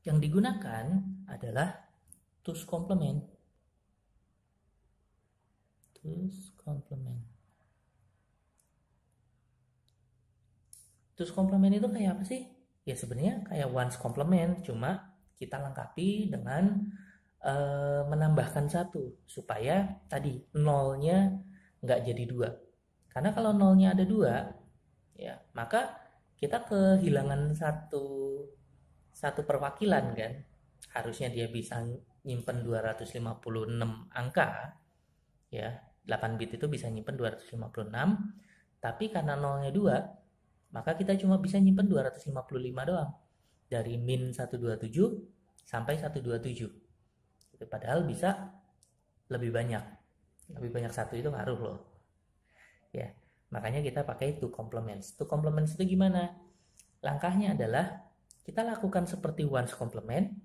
Yang digunakan adalah two's complement. Two's complement. Two's complement itu kayak apa sih? Ya sebenarnya kayak one's complement, cuma kita lengkapi dengan menambahkan satu supaya tadi nolnya nggak jadi dua. Karena kalau nolnya ada dua, ya maka kita kehilangan satu perwakilan kan. Harusnya dia bisa nyimpen 256 angka, ya 8 bit itu bisa nyimpen 256, tapi karena nolnya dua, maka kita cuma bisa nyimpen 255 doang. Dari min 127 sampai 127. Padahal bisa lebih banyak. Lebih banyak satu itu ngaruh loh. Ya, makanya kita pakai two complements. Two complements itu gimana? Langkahnya adalah kita lakukan seperti one's complement,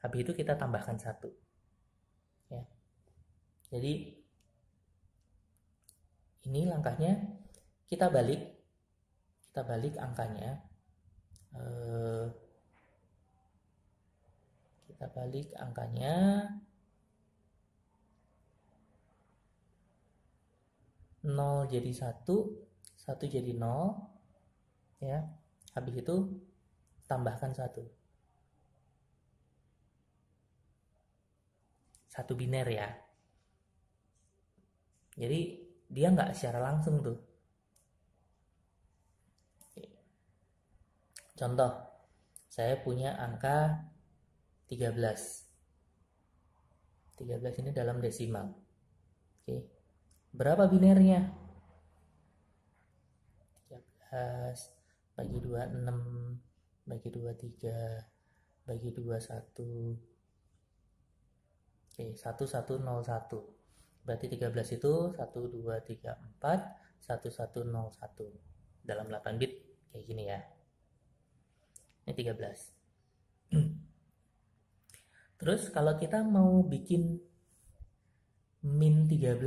habis itu kita tambahkan satu. Ya. Jadi ini langkahnya kita balik angkanya. Kita balik angkanya. 0 jadi 1, 1 jadi 0, ya. Habis itu tambahkan 1. 1 biner ya. Jadi dia nggak secara langsung tuh. Contoh, saya punya angka 13. 13 ini dalam desimal. Oke. Berapa binernya? 13 bagi 26 bagi 23 bagi 21. Oke, 1101. Berarti 13 itu 1 2 3 4 1101 dalam 8 bit kayak gini ya. Ini 13. Terus kalau kita mau bikin min 13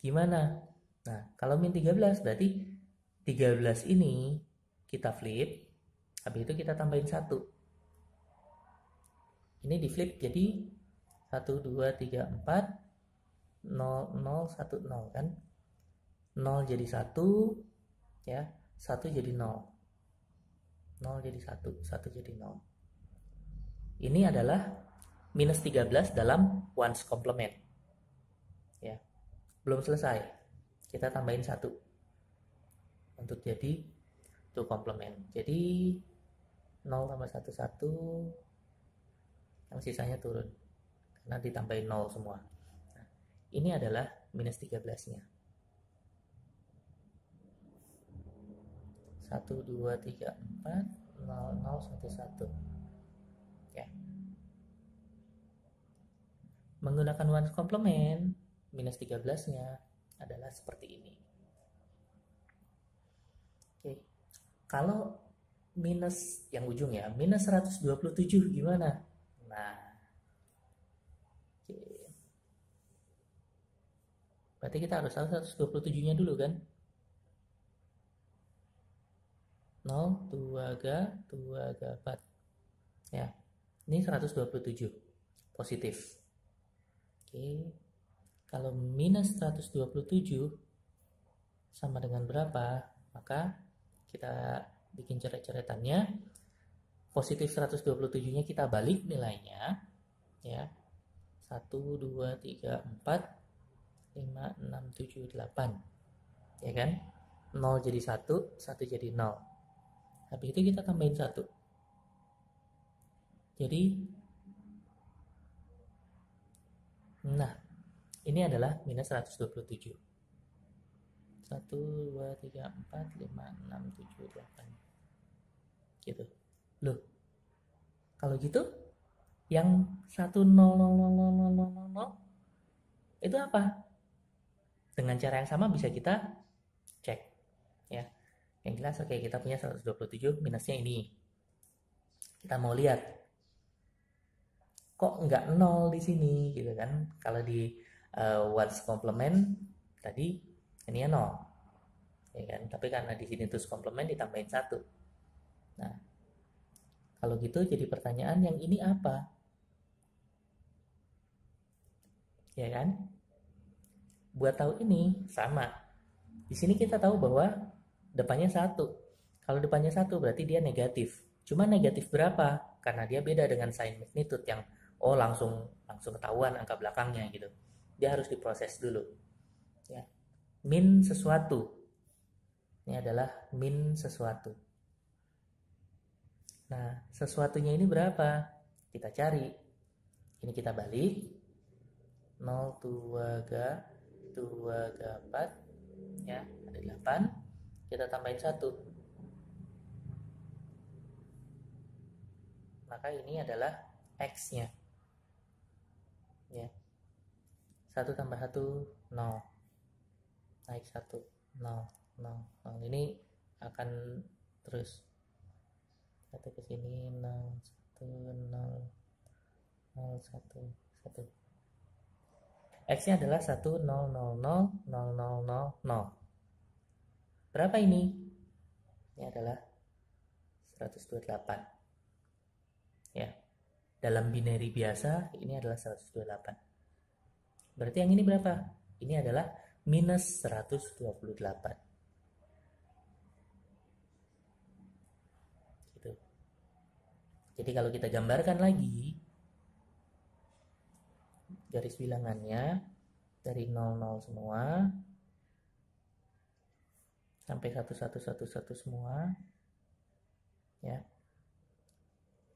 gimana? Nah, kalau min 13 berarti 13 ini kita flip, habis itu kita tambahin 1. Ini di flip jadi 1 2 3 4 0 0 1 0 kan? 0 jadi 1 ya, 1 jadi 0. 0 jadi 1, 1 jadi 0. Ini adalah minus 13 dalam one's complement. Ya. Belum selesai. Kita tambahin 1 untuk jadi two complement. Jadi 0 tambah 1 1, yang sisanya turun karena ditambahin 0 semua. Nah, ini adalah minus 13-nya. 1 2 3 4 0 0 1 1. Ya. Menggunakan one's complement, minus 13-nya adalah seperti ini. Oke. Kalau minus yang ujung ya, minus 127 gimana? Nah, oke. Berarti kita harus tahu 127-nya dulu kan? 0, 2 ga 4. Ya, ini 127 positif. Oke, kalau minus 127 sama dengan berapa? Maka kita bikin coret-coretannya. Positif 127-nya kita balik nilainya. Ya, 1, 2, 3, 4, 5, 6, 7, 8. Ya kan? 0 jadi 1, 1 jadi 0. Habis itu kita tambahin 1. Jadi, nah, ini adalah minus 127. 1, 2, 3, 4, 5, 6, 7, 8. Gitu. Loh, kalau gitu, yang 1, 0, 0, 0, 0, 0, 0, 0, itu apa? Dengan cara yang sama bisa kita cek. Ya. Yang jelas, oke, kita punya 127, minusnya ini. Kita mau lihat kok nggak 0 di sini gitu kan. Kalau di one's complement tadi ini 0. Ya kan? Tapi karena di sini two's complement ditambahin 1. Nah, Kalau gitu jadi pertanyaan, yang ini apa? Ya kan? Buat tahu ini sama. Di sini kita tahu bahwa depannya 1. Kalau depannya 1 berarti dia negatif. Cuma negatif berapa? Karena dia beda dengan sign magnitude yang langsung ketahuan angka belakangnya gitu. Dia harus diproses dulu. Ya. Min sesuatu. Ini adalah min sesuatu. Nah, sesuatunya ini berapa? Kita cari. Ini kita balik. 0, 2, 4. Ya, ada 8. Kita tambahin 1. Maka ini adalah X-nya. Ya. 1 tambah 1, 0. Naik 1, 0, 0, 0. Ini akan terus. 1 ke sini, 0, 1, 0, 0, 1, 1. X-nya adalah 1, 0, 0, 0, 0, 0, 0, 0. Berapa ini? Ini adalah 128. Ya. Dalam binary biasa, ini adalah 128. Berarti yang ini berapa? Ini adalah minus 128. Gitu. Jadi kalau kita gambarkan lagi, garis bilangannya dari 00 semua sampai 1111 semua, ya.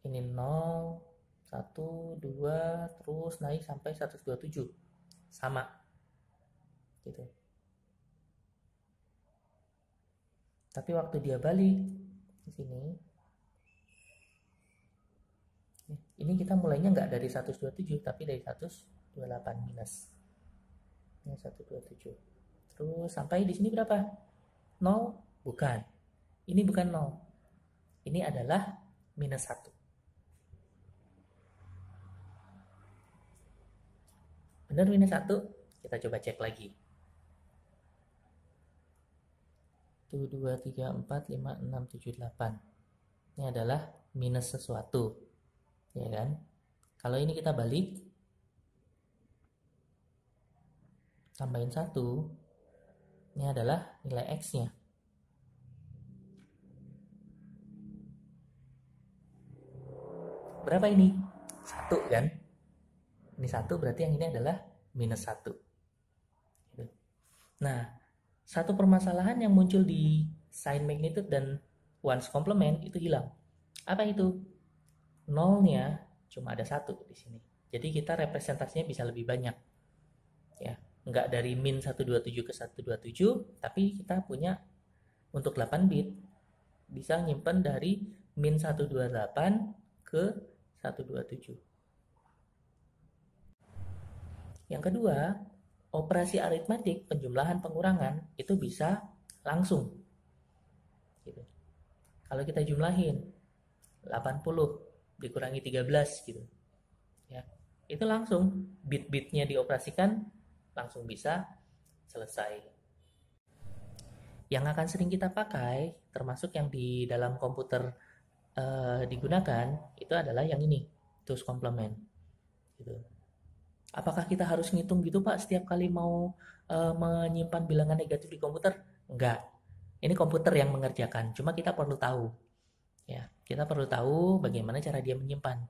Ini 0, 1, 2, terus naik sampai 127. Sama. Gitu. Tapi waktu dia balik di sini, ini kita mulainya nggak dari 127, tapi dari 128 minus. Ini 127. Terus sampai di sini berapa? 0? Bukan. Ini bukan 0. Ini adalah minus 1. Benar minus 1? Kita coba cek lagi. 1, 2, 3, 4, 5, 6, 7, 8. Ini adalah minus sesuatu. Ya kan? Kalau ini kita balik, tambahin 1, ini adalah nilai X-nya. Berapa ini? 1 kan? Ini 1 berarti yang ini adalah minus 1. Nah, satu permasalahan yang muncul di sign magnitude dan ones complement itu hilang. Apa itu? Nolnya cuma ada 1 di sini. Jadi kita representasinya bisa lebih banyak. Ya, nggak dari min 127 ke 127, tapi kita punya untuk 8 bit bisa nyimpen dari min 128 ke 127. Yang kedua, operasi aritmatik penjumlahan pengurangan itu bisa langsung. Gitu. Kalau kita jumlahin 80 dikurangi 13 gitu. Ya. Itu langsung bit-bitnya dioperasikan langsung bisa selesai. Yang akan sering kita pakai termasuk yang di dalam komputer digunakan itu adalah yang ini, two's complement. Gitu. Apakah kita harus ngitung gitu Pak setiap kali mau menyimpan bilangan negatif di komputer? Enggak. Ini komputer yang mengerjakan, cuma kita perlu tahu. Ya, kita perlu tahu bagaimana cara dia menyimpan.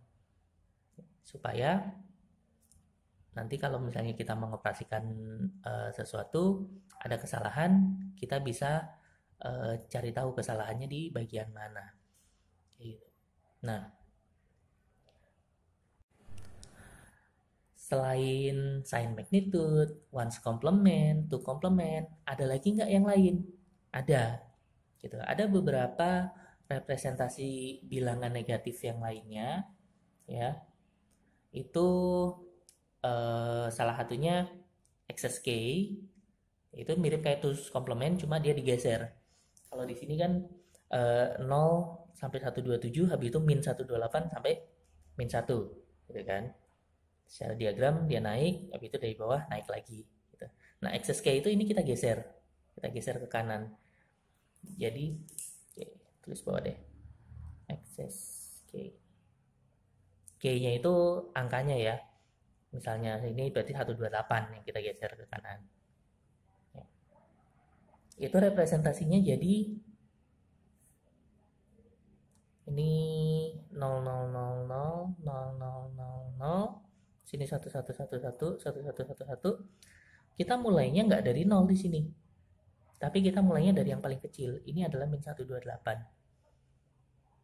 Supaya nanti kalau misalnya kita mengoperasikan sesuatu, ada kesalahan, kita bisa cari tahu kesalahannya di bagian mana. Gitu. Nah, selain sign magnitude, ones complement, two complement, ada lagi nggak yang lain? Ada. Gitu. Ada beberapa representasi bilangan negatif yang lainnya, ya. Itu salah satunya XSK, itu mirip kayak two's complement, cuma dia digeser. Kalau di sini kan 0 sampai 127, habis itu min 128 sampai min 1, gitu kan. Secara diagram dia naik, habis itu dari bawah naik lagi. Gitu. Nah XSK itu ini kita geser ke kanan. Jadi tulis bawah deh, XSK. Oke. G-nya itu angkanya ya. Misalnya ini berarti 128 yang kita geser ke kanan. Ya. Itu representasinya jadi ini 00000000, sini 11111111. Kita mulainya nggak dari 0 di sini. Tapi kita mulainya dari yang paling kecil. Ini adalah min 128.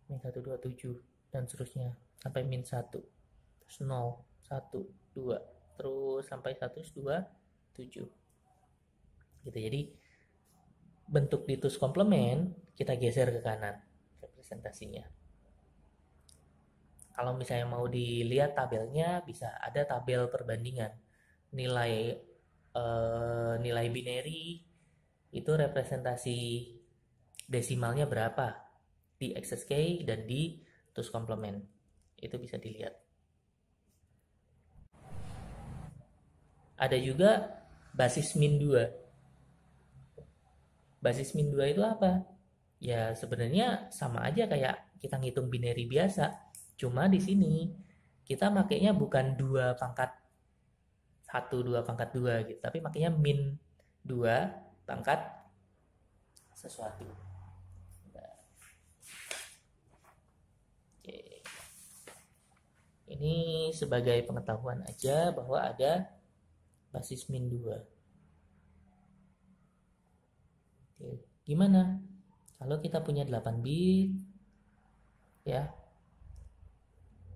Min 127 dan seterusnya sampai min 1. Terus 0, 1, 2, terus sampai 127. Gitu. Jadi bentuk ditus komplement kita geser ke kanan representasinya. Kalau misalnya mau dilihat tabelnya, bisa ada tabel perbandingan nilai nilai binary itu representasi desimalnya berapa di XSK dan di tus komplement. Itu bisa dilihat. Ada juga basis min 2. Basis min 2 itu apa? Ya sebenarnya sama aja kayak kita ngitung binary biasa. Cuma di sini kita makainya bukan 2 pangkat 1, 2 pangkat 2 gitu. Tapi makanya min 2 pangkat sesuatu. Oke. Ini sebagai pengetahuan aja bahwa ada basis min 2. Oke. Gimana? Kalau kita punya 8 bit ya,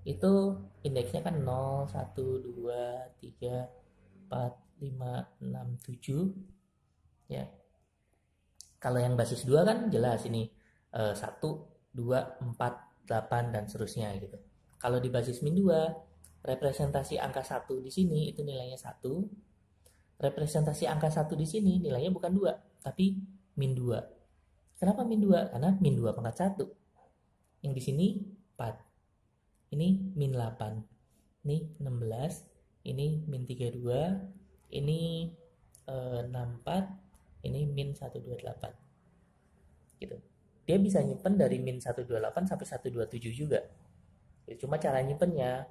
itu indeksnya kan 0, 1, 2, 3, 4, 5, 6, 7 ya. Kalau yang basis 2 kan jelas ini 1, 2, 4, 8 dan seterusnya gitu. Kalau di basis min 2, representasi angka 1 di sini itu nilainya 1. Representasi angka 1 di sini nilainya bukan 2, tapi min 2. Kenapa min 2? Karena min 2 pangkat 1. Yang di sini 4. Ini min 8. Ini 16. Ini min 32. Ini 64. Ini min 128. Gitu. Dia bisa nyimpen dari min 128 sampai 127 juga. Cuma cara nyimpennya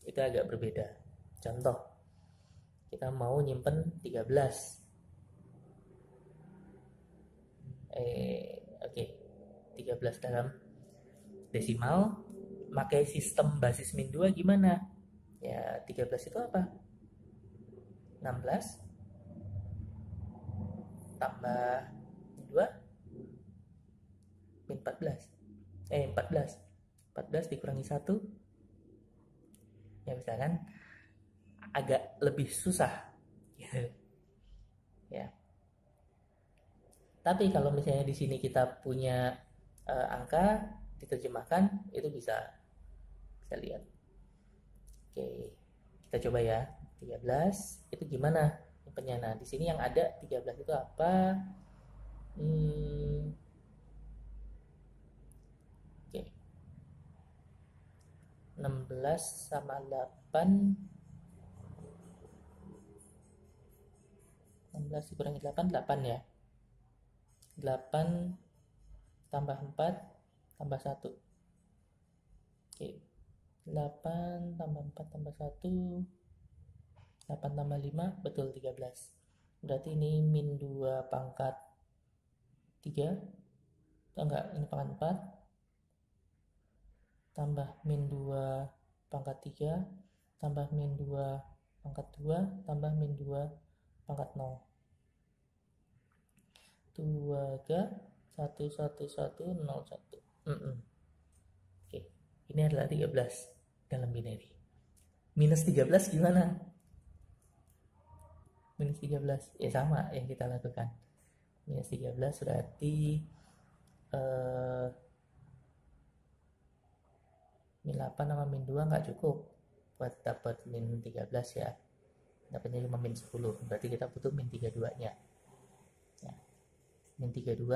itu agak berbeda. Contoh, kita mau nyimpen 13. Oke. 13 dalam desimal, pakai sistem basis min 2 gimana? Ya, 13 itu apa? 16 tambah 2 min 14. 14 dikurangi 1. Ya misalkan agak lebih susah gitu. Ya. Tapi kalau misalnya di sini kita punya angka diterjemahkan, itu bisa lihat. Oke, kita coba ya. 13 itu gimana nyimpennya? Nah, di sini yang ada 13 itu apa? Oke. 16 sama 8. 16 dikurangi 8, 8 ya. 8 tambah 4 tambah 1. Oke. 8 tambah 4 tambah 1. 8 tambah 5, betul 13. Berarti ini min 2 pangkat 3. Oh enggak, ini pangkat 4. Tambah min 2 pangkat 3. Tambah min 2 pangkat 2. Tambah min 2 pangkat 0. 2, 1, 1, 1, 0, 1. Oke, ini adalah 13 dalam binary. Minus 13 gimana? Minus 13, ya sama yang kita lakukan. Minus 13 berarti min 8 sama min 2 nggak cukup buat dapat min 13 ya. Dapatnya cuma min 10, berarti kita butuh min 32-nya. Ya. Min 32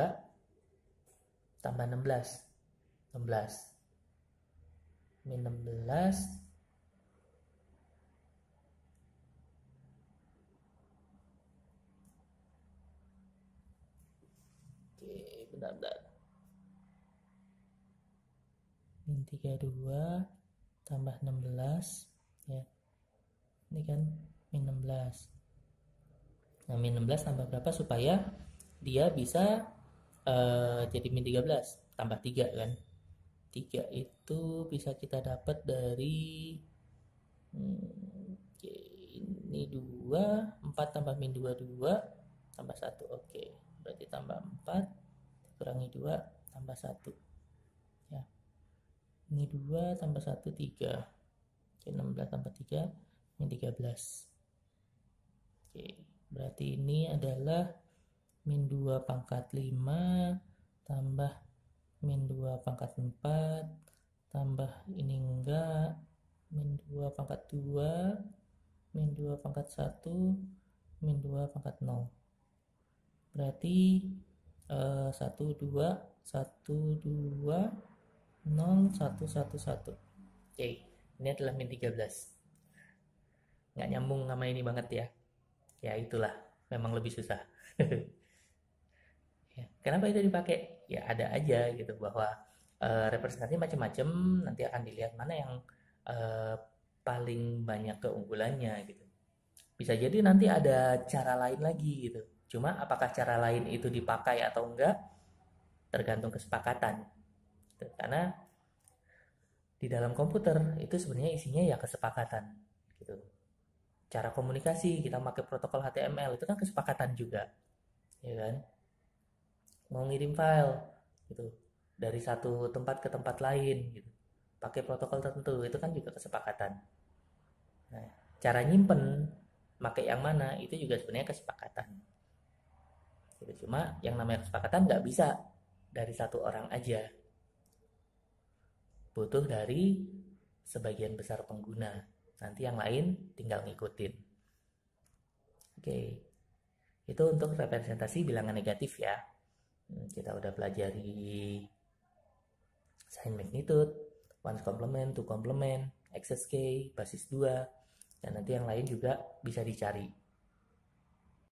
tambah 16. 16. Min 16 bentar. min 32 tambah 16 ya. Ini kan min 16. Nah, min 16 tambah berapa supaya dia bisa jadi min 13 tambah 3 kan. 3 itu bisa kita dapat dari ini 2, 4 tambah min 2 tambah 1. Oke, berarti tambah 4 kurangi 2 tambah 1 ya. Ini 2 tambah 1 3. Oke, 16 tambah 3 min 13. Oke, berarti ini adalah min 2 pangkat 5 tambah min 2 pangkat 4 tambah ini enggak, min 2 pangkat 2 min 2 pangkat 1 min 2 pangkat 0. Berarti 1 2 1 2 0 1 1 1. Oke, ini adalah min 13. Nggak nyambung sama ini banget ya. Ya itulah, memang lebih susah. Ya, kenapa itu dipakai? Ya ada aja gitu bahwa representasi macam-macam, nanti akan dilihat mana yang paling banyak keunggulannya gitu. Bisa jadi nanti ada cara lain lagi gitu. Cuma apakah cara lain itu dipakai atau enggak tergantung kesepakatan. Gitu. Karena di dalam komputer itu sebenarnya isinya ya kesepakatan gitu. Cara komunikasi kita pakai protokol HTML itu kan kesepakatan juga, ya kan? Mau ngirim file gitu dari satu tempat ke tempat lain gitu, pakai protokol tertentu itu kan juga kesepakatan. Nah, cara nyimpen pakai yang mana itu juga sebenarnya kesepakatan. Gitu. Cuma yang namanya kesepakatan nggak bisa dari satu orang aja, butuh dari sebagian besar pengguna. Nanti yang lain tinggal ngikutin. Oke, itu untuk representasi bilangan negatif ya. Kita udah pelajari sign magnitude, ones complement, two complement, excess k, basis 2, dan nanti yang lain juga bisa dicari.